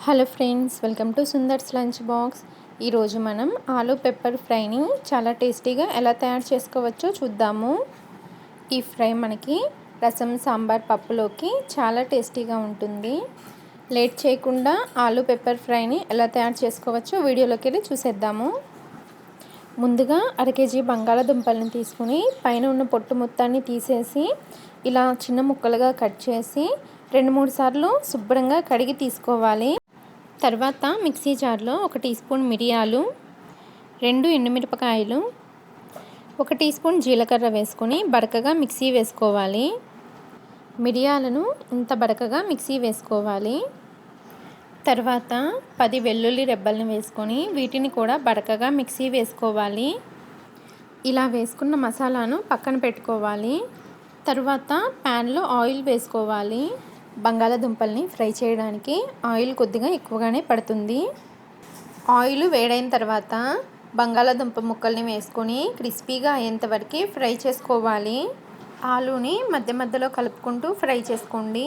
Hello friends, welcome to Sundar's lunch box. ఈరోజు మనం aloo pepper ఫ్రైని చాలా టేస్టీగా ఎలా తయారు చేసుకోవచ్చో చూద్దాము. ఈ ఫ్రై మనకి రసం, సాంబార్, పప్పులోకి చాలా టేస్టీగా ఉంటుంది. లేట్ చేయకుండా ఆలూ పెప్పర్ ఫ్రైని ఎలా తయారు చేసుకోవచ్చో వీడియోలోకి వెళ్ళి చూసేద్దాము. ముందుగా 1/2 కేజీ బంగాళాదుంపల్ని తీసుకుని పైన ఉన్న పొట్టు మొత్తాన్ని తీసేసి ఇలా చిన్న ముక్కలుగా కట్ చేసి 2-3 సార్లు శుభ్రంగా కడిగి తీసుకోవాలి. తర్వాత మిక్సీ జార్లో 1 టీ స్పూన్ మిరియాలు, 2 ఎండుమిరపకాయలు, 1 టీ స్పూన్ జీలకర్ర వేసుకొని బరకగా మిక్సీ వేసుకోవాలి. మిరియాలను ఇంత బరకగా మిక్సీ వేసుకోవాలి. తర్వాత 10 వెల్లుల్లి రెబ్బలను వేసుకొని వీటిని కూడా బరకగా మిక్సీ వేసుకోవాలి. ఇలా వేసుకున్న మసాలాను పక్కన పెట్టుకోవాలి. తర్వాత ప్యాన్లో ఆయిల్ వేసుకోవాలి. బంగాళాదుంపల్ని ఫ్రై చేయడానికి ఆయిల్ కొద్దిగా ఎక్కువగానే పడుతుంది. ఆయిల్ వేడైన తర్వాత బంగాళాదుంప ముక్కల్ని వేసుకొని క్రిస్పీగా అయ్యేంత వరకు ఫ్రై చేసుకోవాలి. ఆలూని మధ్య మధ్యలో కలుపుకుంటూ ఫ్రై చేసుకోండి.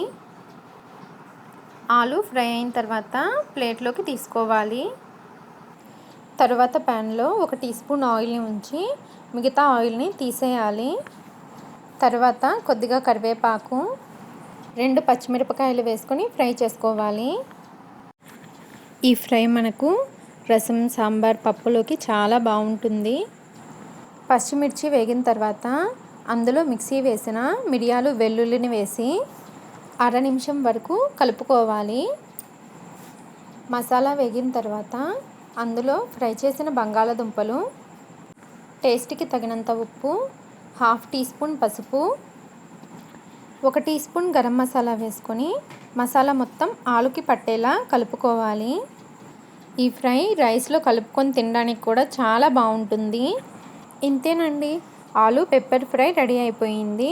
ఆలూ ఫ్రై అయిన తర్వాత ప్లేట్లోకి తీసుకోవాలి. తర్వాత ప్యాన్లో 1 టీ స్పూన్ ఆయిల్ని ఉంచి మిగతా ఆయిల్ని తీసేయాలి. తర్వాత కొద్దిగా కరివేపాకు, 2 పచ్చిమిరపకాయలు వేసుకొని ఫ్రై చేసుకోవాలి. ఈ ఫ్రై మనకు రసం, సాంబార్, పప్పులోకి చాలా బాగుంటుంది. పచ్చిమిర్చి వేగిన తర్వాత అందులో మిక్సీ వేసిన మిరియాలు, వెల్లుల్లిని వేసి 1/2 నిమిషం వరకు కలుపుకోవాలి. మసాలా వేగిన తర్వాత అందులో ఫ్రై చేసిన బంగాళాదుంపలు, టేస్ట్కి తగినంత ఉప్పు, 1/2 టీ స్పూన్ పసుపు, 1 టీ స్పూన్ గరం మసాలా వేసుకొని మసాలా మొత్తం ఆలుకి పట్టేలా కలుపుకోవాలి. ఈ ఫ్రై రైస్లో కలుపుకొని తినడానికి కూడా చాలా బాగుంటుంది. ఇంతేనండి, ఆలూ పెప్పర్ ఫ్రై రెడీ అయిపోయింది.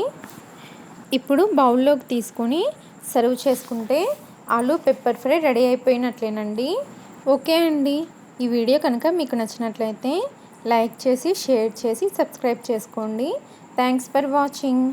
ఇప్పుడు బౌల్లోకి తీసుకొని సర్వ్ చేసుకుంటే ఆలూ పెప్పర్ ఫ్రై రెడీ అయిపోయినట్లేనండి. ఓకే అండి, ఈ వీడియో కనుక మీకు నచ్చినట్లయితే లైక్ చేసి, షేర్ చేసి, సబ్స్క్రైబ్ చేసుకోండి. Thanks for watching.